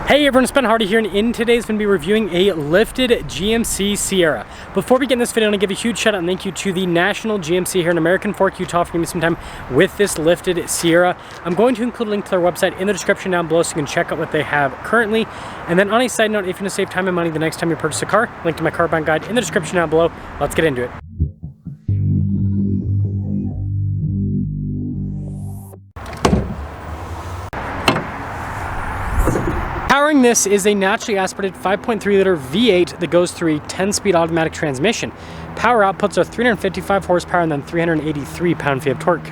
Hey everyone, it's Ben Hardy here, and in today's going to be reviewing a lifted GMC Sierra. Before we get in this video, I want to give a huge shout out and thank you to the National GMC here in American Fork, Utah for giving me some time with this lifted Sierra. I'm going to include a link to their website in the description down below so you can check out what they have currently. And then on a side note, if you want to save time and money the next time you purchase a car, link to my car buying guide in the description down below. Let's get into it. Powering this is a naturally aspirated 5.3 liter V8 that goes through a 10-speed automatic transmission. Power outputs are 355 horsepower and then 383 pound-feet of torque.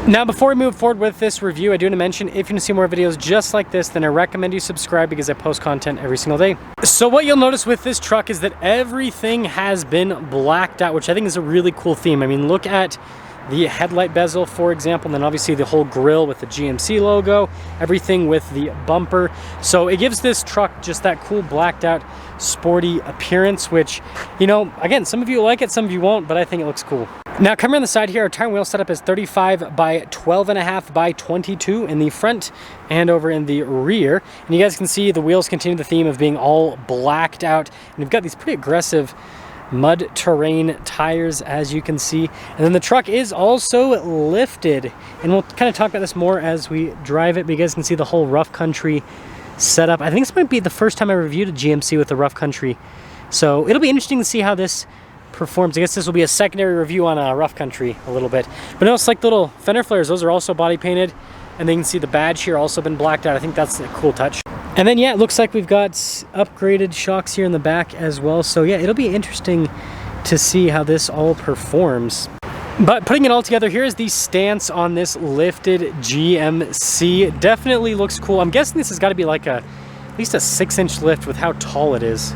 Now before we move forward with this review, I do want to mention if you want to see more videos just like this, then I recommend you subscribe because I post content every single day. So what you'll notice with this truck is that everything has been blacked out, which I think is a really cool theme. I mean, look at the headlight bezel, for example, and then obviously the whole grille with the GMC logo, everything with the bumper. So it gives this truck just that cool blacked out sporty appearance, which, you know, again, some of you like it, some of you won't, but I think it looks cool. Now coming on the side here, our tire and wheel setup is 35 by 12.5 by 22 in the front and over in the rear. And you guys can see the wheels continue the theme of being all blacked out. And we've got these pretty aggressive mud terrain tires, as you can see. And then the truck is also lifted, and we'll kind of talk about this more as we drive it, but you guys can see the whole rough country setup. I think this might be the first time I reviewed a GMC with the rough country, so it'll be interesting to see how this performs. I guess this will be a secondary review on a rough country a little bit. But notice like little fender flares, those are also body painted, and then you can see the badge here also been blacked out. I think that's a cool touch. And then, yeah, it looks like we've got upgraded shocks here in the back as well. So, yeah, it'll be interesting to see how this all performs. But putting it all together, here's the stance on this lifted GMC. Definitely looks cool. I'm guessing this has got to be like at least a 6-inch lift with how tall it is.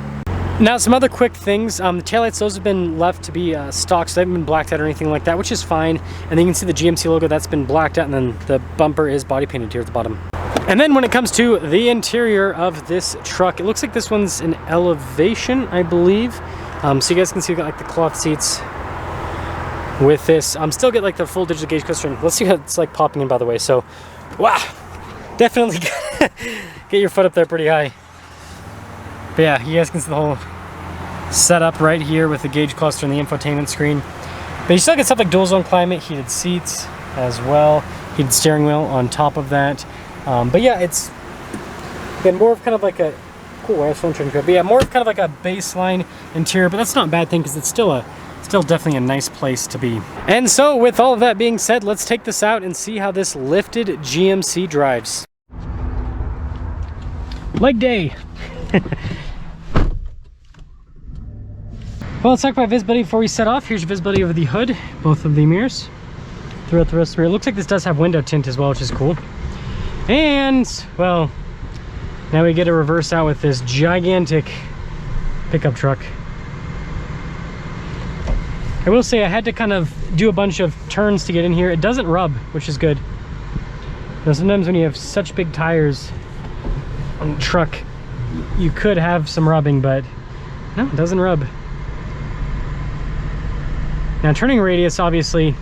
Now, some other quick things. The taillights, those have been left to be stock, so they haven't been blacked out or anything like that, which is fine. And then you can see the GMC logo, that's been blacked out, and then the bumper is body painted here at the bottom. And then when it comes to the interior of this truck, it looks like this one's an elevation, I believe. So you guys can see we've got like the cloth seats with this. Still get like the full digital gauge cluster. Let's see how it's like popping in, by the way. So, wow, definitely get your foot up there pretty high. But yeah, you guys can see the whole setup right here with the gauge cluster and the infotainment screen. But you still get stuff like dual zone climate, heated seats as well, heated steering wheel on top of that. But yeah, it's been more of kind of like a cool air filter, but yeah, more of kind of like a baseline interior. But that's not a bad thing because it's still definitely a nice place to be. And so, with all of that being said, let's take this out and see how this lifted GMC drives. Leg day. Well, let's talk about visibility before we set off. Here's your visibility over the hood, both of the mirrors throughout the rest of the rear. It looks like this does have window tint as well, which is cool. And, well, now we get to reverse out with this gigantic pickup truck. I will say I had to kind of do a bunch of turns to get in here. It doesn't rub, which is good. Now, sometimes when you have such big tires on the truck, you could have some rubbing, but no, it doesn't rub. Now, turning radius, obviously,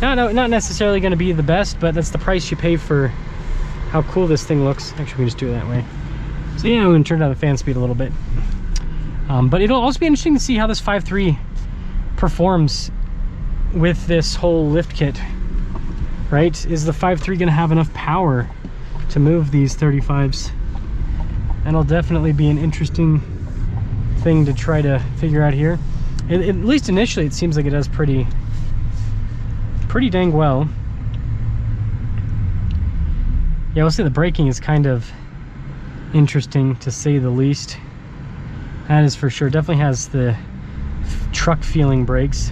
not necessarily going to be the best, but that's the price you pay for how cool this thing looks. Actually, we can just do it that way. So yeah, we're going to turn down the fan speed a little bit. But it'll also be interesting to see how this 5.3 performs with this whole lift kit, right? Is the 5.3 going to have enough power to move these 35s? That'll definitely be an interesting thing to try to figure out here. At least initially, it seems like it does pretty dang well. Yeah, we'll say the braking is kind of interesting, to say the least. That is for sure. Definitely has the truck feeling brakes.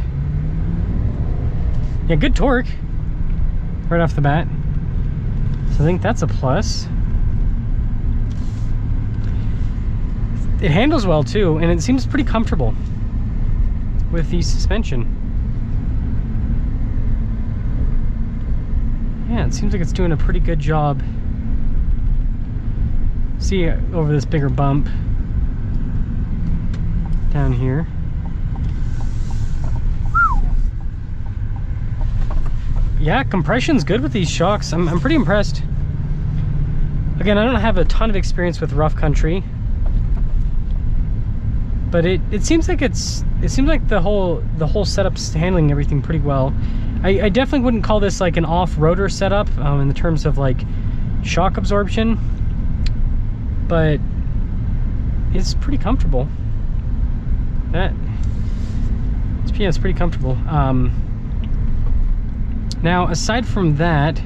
Yeah, good torque right off the bat. So I think that's a plus. It handles well too, and it seems pretty comfortable with the suspension. Yeah, it seems like it's doing a pretty good job. See over this bigger bump down here. Yeah, compression's good with these shocks. I'm pretty impressed. Again, I don't have a ton of experience with rough country, but it seems like it seems like the whole setup's handling everything pretty well. I definitely wouldn't call this like an off-roader setup in the terms of like shock absorption, but it's pretty comfortable. It's pretty comfortable. Now, aside from that,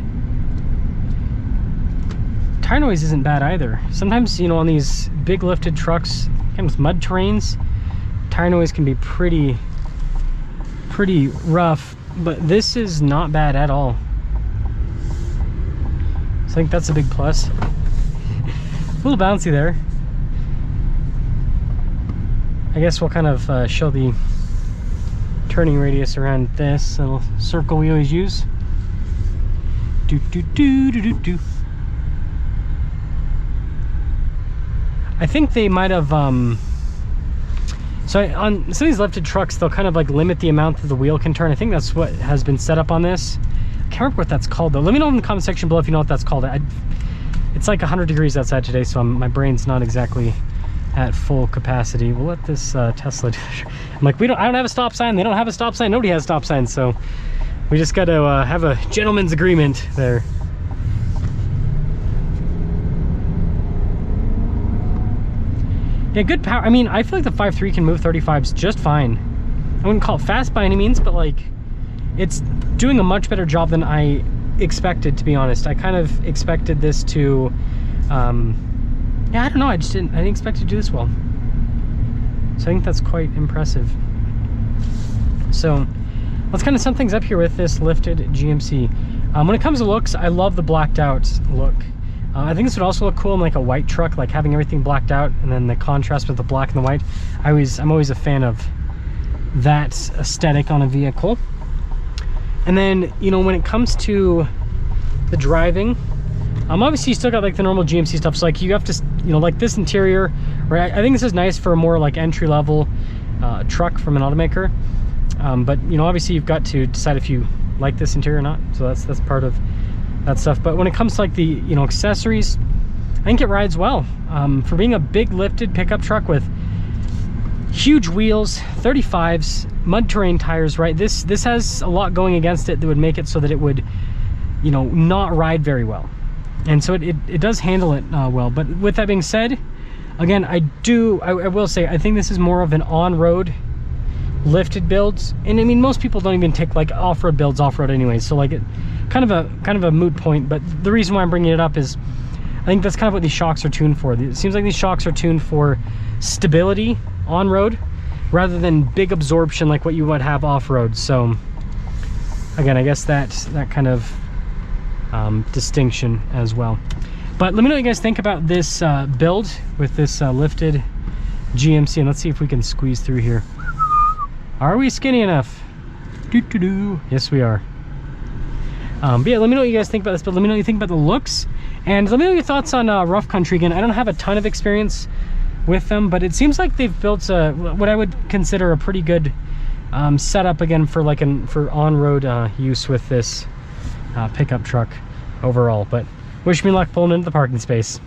tire noise isn't bad either. Sometimes, you know, on these big lifted trucks, kind of with mud terrains, tire noise can be pretty rough, but this is not bad at all. So I think that's a big plus. A little bouncy there. I guess we'll kind of show the turning radius around this little circle we always use. I think they might have so on some of these lifted trucks, they'll kind of like limit the amount that the wheel can turn. I think that's what has been set up on this. I can't remember what that's called though. Let me know in the comment section below if you know what that's called. It's like 100 degrees outside today, so my brain's not exactly at full capacity. We'll let this Tesla do. I'm like, I don't have a stop sign, they don't have a stop sign, nobody has stop signs, so we just got to have a gentleman's agreement there. Yeah, good power. I mean, I feel like the 5.3 can move 35s just fine. I wouldn't call it fast by any means, but like, it's doing a much better job than I expected, to be honest. I kind of expected this to yeah, I don't know, I didn't expect it to do this well. So I think that's quite impressive. So let's kind of sum things up here with this lifted GMC. When it comes to looks, I love the blacked out look. I think this would also look cool in like a white truck, like having everything blacked out and then the contrast with the black and the white. I'm always a fan of that aesthetic on a vehicle. And then, you know, when it comes to the driving, obviously you still got like the normal GMC stuff, so like you have to, you know, like this interior, right? I think this is nice for a more like entry-level truck from an automaker, but you know, obviously you've got to decide if you like this interior or not, so that's part of that stuff. But when it comes to like the, you know, accessories, I think it rides well for being a big lifted pickup truck with huge wheels, 35s, mud terrain tires, right? This has a lot going against it that would make it so that it would, you know, not ride very well. And so it does handle it well. But with that being said, again, I will say, I think this is more of an on-road lifted builds. And I mean, most people don't even take like off-road builds off-road anyways. So like, kind of a moot point. But the reason why I'm bringing it up is I think that's kind of what these shocks are tuned for. It seems like these shocks are tuned for stability on-road rather than big absorption like what you would have off-road. So again, I guess that kind of distinction as well. But let me know what you guys think about this build with this lifted GMC, and let's see if we can squeeze through here. Are we skinny enough? Yes, we are. But yeah, let me know what you guys think about this build. Let me know what you think about the looks, and let me know your thoughts on rough country. Again, I don't have a ton of experience with them, but it seems like they've built what I would consider a pretty good setup again for like for on-road use with this pickup truck overall. But wish me luck pulling into the parking space.